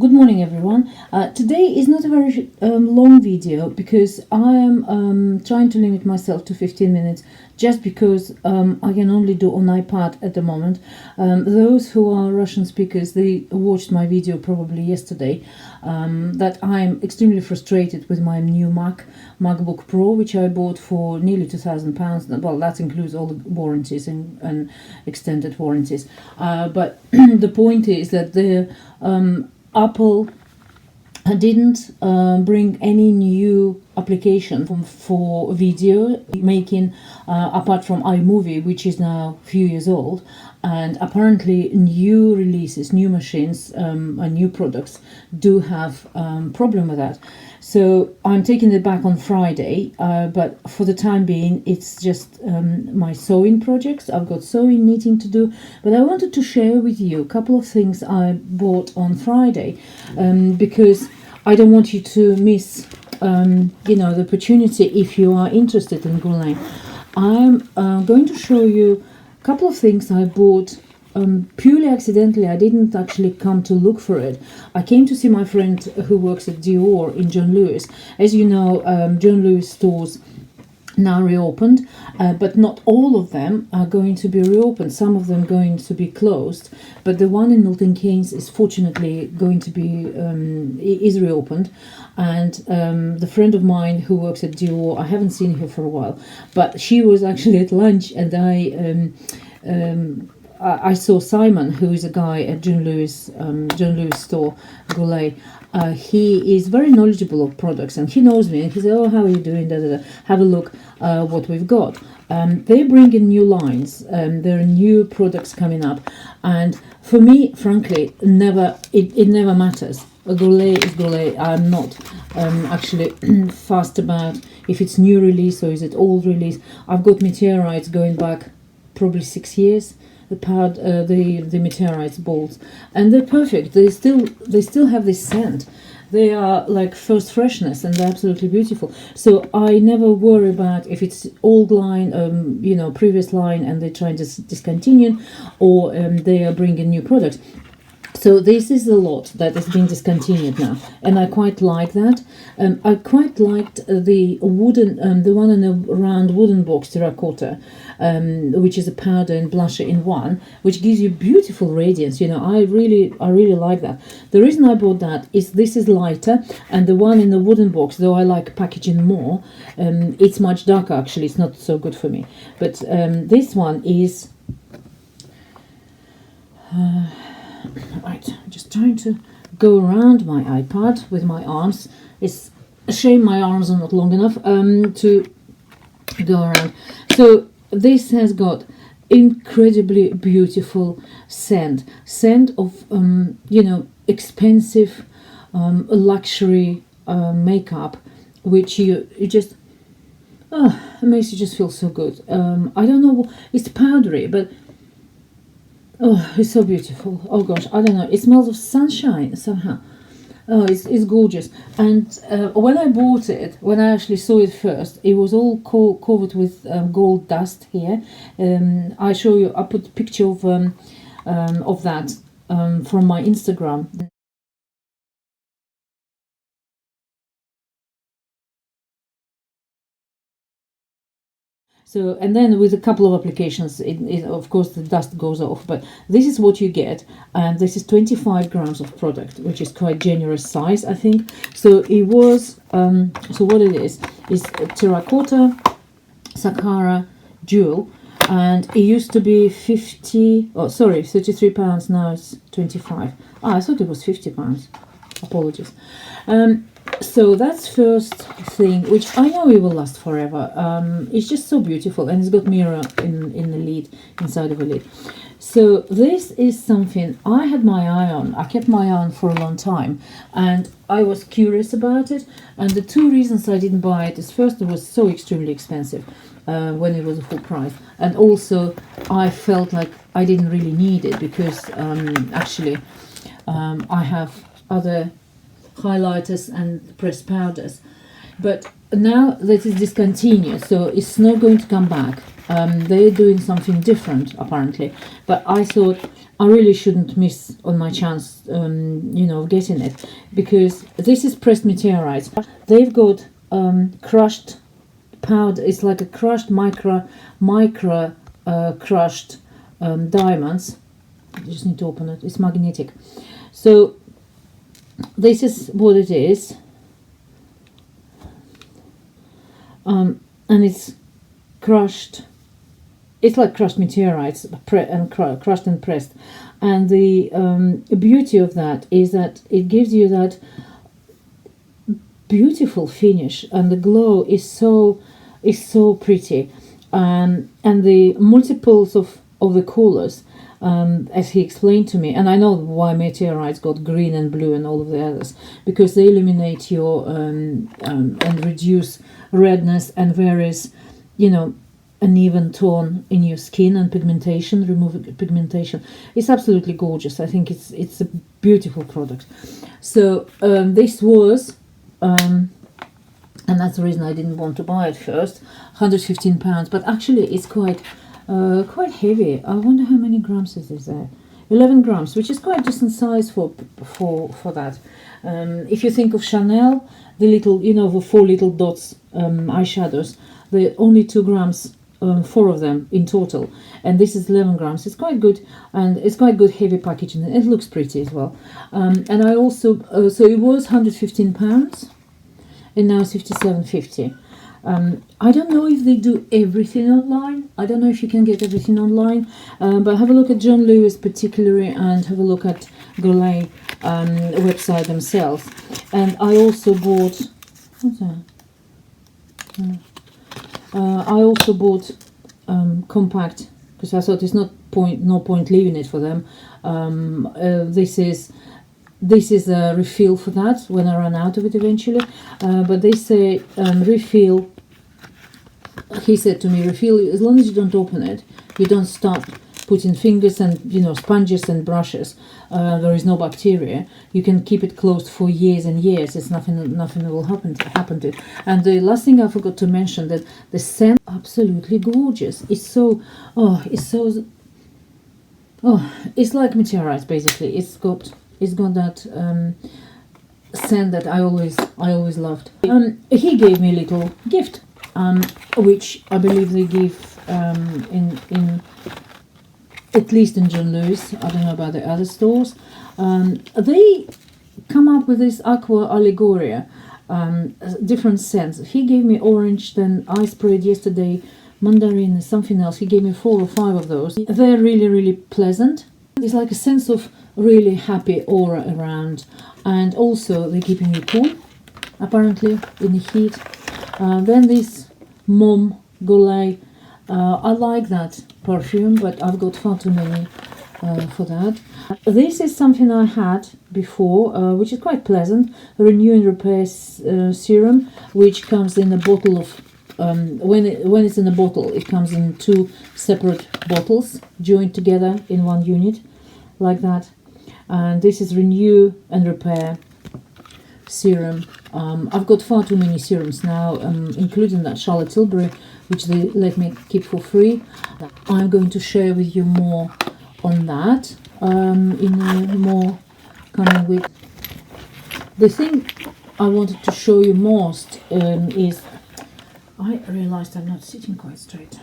Good morning, everyone. Today is not a very long video because I am trying to limit myself to 15 minutes just because I can only do on iPad at the moment. Those who are Russian speakers, they watched my video probably yesterday, that I'm extremely frustrated with my new MacBook Pro, which I bought for nearly £2,000. Well, that includes all the warranties and extended warranties. But the point is that the Apple didn't bring any new application for video making apart from iMovie, which is now a few years old, and apparently new releases, new machines and new products do have problem with that. So I'm taking it back on Friday, but for the time being it's just my sewing projects. I've got sewing, knitting to do, but I wanted to share with you a couple of things I bought on Friday, because I don't want you to miss the opportunity if you are interested in Guerlain. I'm going to show you a couple of things I bought purely accidentally. I didn't actually come to look for it. I came to see my friend who works at Dior in John Lewis. As you know, John Lewis stores now reopened, but not all of them are going to be reopened. Some of them going to be closed, but the one in Milton Keynes is fortunately going to be is reopened. And the friend of mine who works at Dior, I haven't seen her for a while, but she was actually at lunch, and I saw Simon, who is a guy at John Lewis store, Guerlain. He is very knowledgeable of products, and he knows me, and he said, "Oh, how are you doing? Da, da, da. Have a look what we've got." They bring in new lines, there are new products coming up, and for me, frankly, it never matters. A Guerlain is Guerlain. I'm not actually fussed about if it's new release or is it old release. I've got meteorites going back probably 6 years. The meteorites balls, and they're perfect. They still have this scent. They are like first freshness, and they're absolutely beautiful. So I never worry about if it's old line, previous line, and they're trying to discontinue, or they are bringing new products. So this is a lot that has been discontinued now, and I quite like that. I quite liked the wooden, the one in a round wooden box, terracotta, which is a powder and blusher in one, which gives you beautiful radiance. I really like that. The reason I bought that is this is lighter, and the one in the wooden box, though I like packaging more, it's much darker. Actually, it's not so good for me. But this one is. Right, I'm just trying to go around my iPad with my arms. It's a shame my arms are not long enough to go around. So this has got incredibly beautiful scent of expensive luxury makeup, which you just it makes you just feel so good. I don't know, it's powdery, but oh, it's so beautiful. Oh gosh, I don't know. It smells of sunshine somehow. Oh, it's gorgeous. And when I bought it, when I actually saw it first, it was all covered with gold dust here. I put a picture of that from my Instagram. So, and then with a couple of applications, of course the dust goes off, but this is what you get, and this is 25 grams of product, which is quite generous size, I think. So it was, so what it is terracotta, Sakara, jewel, and it used to be 33 pounds, now it's 25. I thought it was 50 pounds, apologies. So that's first thing, which I know it will last forever. It's just so beautiful, and it's got mirror in the lid, inside of a lid. So this is something I had my eye on. I kept my eye on for a long time, and I was curious about it. And the two reasons I didn't buy it is, first, it was so extremely expensive when it was a full price, and also I felt like I didn't really need it because I have other highlighters and pressed powders. But now that is discontinued, so it's not going to come back. They're doing something different apparently, but I thought I really shouldn't miss on my chance, you know, of getting it, because this is pressed meteorites. They've got crushed powder. It's like a crushed micro crushed diamonds. You just need to open it. It's magnetic. So this is what it is, and it's crushed. It's like crushed meteorites, crushed and pressed. And the beauty of that is that it gives you that beautiful finish, and the glow is so pretty. And the multiples of the colors, as he explained to me, and I know why meteorites got green and blue and all of the others, because they illuminate your and reduce redness and various, you know, uneven tone in your skin and pigmentation, remove pigmentation. It's absolutely gorgeous. I think it's a beautiful product. So this was and that's the reason I didn't want to buy it first, £115, but actually it's quite heavy. I wonder how many grams is there. 11 grams, which is quite decent size for that. If you think of Chanel, the little, you know, the 4 little dots eyeshadows, they're only 2 grams, 4 of them in total, and this is 11 grams. It's quite good, and it's quite good heavy packaging. It looks pretty as well. And I also so it was £115, and now it's £57.50. I don't know if they do everything online. I don't know if you can get everything online, but have a look at John Lewis particularly, and have a look at Guerlain website themselves. And I also bought, what's that? I also bought compact, because I thought it's no point leaving it for them. This is a refill for that when I run out of it eventually. But they say refill. He said to me, refill as long as you don't open it, you don't start putting fingers and, you know, sponges and brushes. There is no bacteria. You can keep it closed for years and years. It's nothing will happen to it. And the last thing I forgot to mention, that the scent absolutely gorgeous. It's like meteorites basically. It's got that scent that I always loved. He gave me a little gift, which I believe they give in at least in John Lewis. I don't know about the other stores. They come up with this aqua allegoria, different scents. He gave me orange, then I sprayed yesterday mandarin and something else. He gave me 4 or 5 of those. They're really pleasant. It's like a sense of really happy aura around, and also they're keeping you cool apparently in the heat. Then this Mom Guerlain, I like that perfume, but I've got far too many for that. This is something I had before, which is quite pleasant, Renew and Repair serum, which comes in a bottle of when it's in a bottle, it comes in 2 separate bottles joined together in 1 unit, like that. And this is Renew and Repair serum. I've got far too many serums now, including that Charlotte Tilbury, which they let me keep for free. I'm going to share with you more on that in a more coming week. The thing I wanted to show you most is, I realized I'm not sitting quite straight.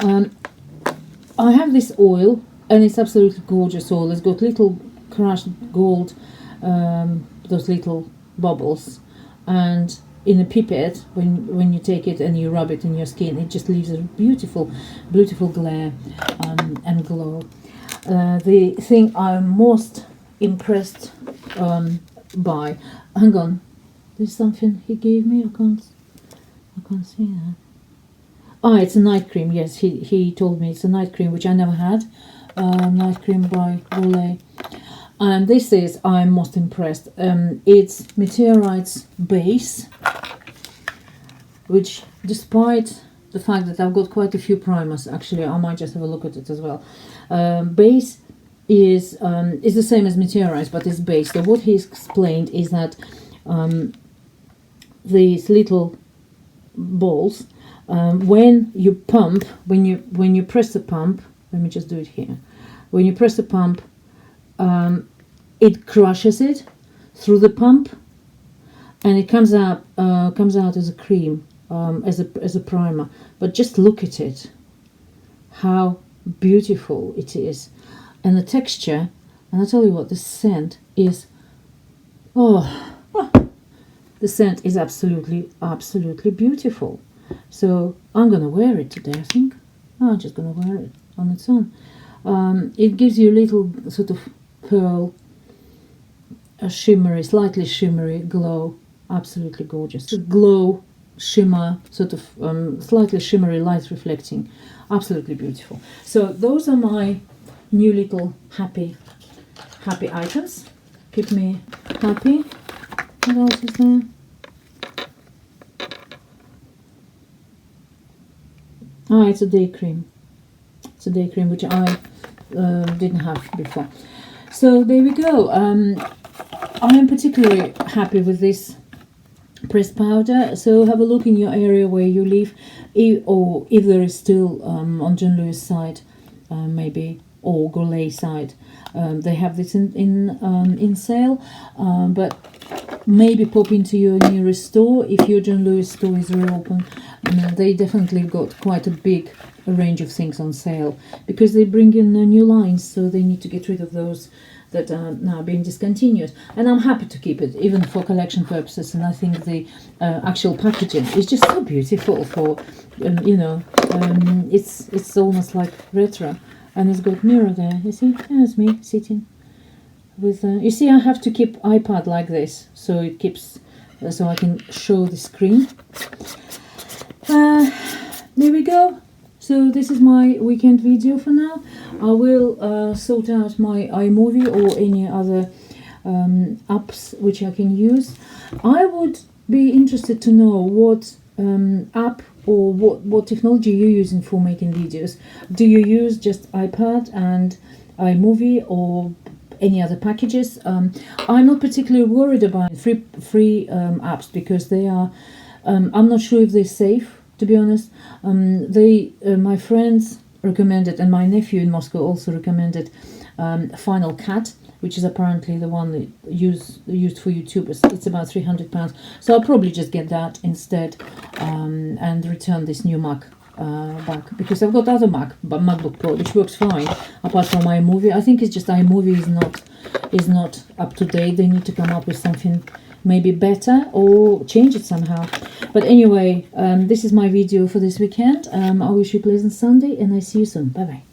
I have this oil, and it's absolutely gorgeous oil. It's got little crushed gold, those little bubbles, and in a pipette, when you take it and you rub it in your skin, it just leaves a beautiful glare and glow. The thing I'm most impressed by, hang on, there's something he gave me. I can't see that. It's a night cream. Yes, he told me it's a night cream, which I never had. Night cream by Guerlain. And this is, I'm most impressed. It's Meteorites base, which, despite the fact that I've got quite a few primers, actually I might just have a look at it as well. Base is the same as Meteorites, but it's base. So what he's explained is that these little balls, when you pump, when you press the pump, let me just do it here. When you press the pump, it crushes it through the pump, and it comes out as a cream, as a primer. But just look at it, how beautiful it is, and the texture. And I tell you what, the scent is, the scent is absolutely beautiful. So I'm gonna wear it today. I think I'm just gonna wear it on its own. It gives you a little sort of pearl, a shimmery, slightly shimmery glow. Absolutely gorgeous. A glow, shimmer, sort of slightly shimmery, light reflecting. Absolutely beautiful. So those are my new little happy items. Keep me happy. What else is there? It's a day cream. It's a day cream which I didn't have before. So there we go. I am particularly happy with this pressed powder. So have a look in your area where you live, or if there is still on John Lewis side, maybe, or Guerlain side, they have this in sale. But maybe pop into your nearest store if your John Lewis store is reopened. They definitely got quite a big range of things on sale, because they bring in new lines, so they need to get rid of those that are now being discontinued. And I'm happy to keep it, even for collection purposes. And I think the actual packaging is just so beautiful. For it's almost like retro, and it's got mirror there. You see, there's me sitting with. You see, I have to keep iPad like this, so it keeps, so I can show the screen. There we go. So this is my weekend video for now. I will sort out my iMovie or any other apps which I can use. I would be interested to know what app or what technology you're using for making videos. Do you use just iPad and iMovie, or any other packages? I'm not particularly worried about free apps, because they are, I'm not sure if they're safe, to be honest. My friends recommended, and my nephew in Moscow also recommended, Final Cut, which is apparently the one that used for YouTubers. It's about £300, so I'll probably just get that instead, and return this new Mac back, because I've got other MacBook Pro which works fine, apart from iMovie. I think it's just iMovie is not up to date. They need to come up with something maybe better, or change it somehow. But anyway, this is my video for this weekend. I wish you a pleasant Sunday, and I see you soon. Bye bye.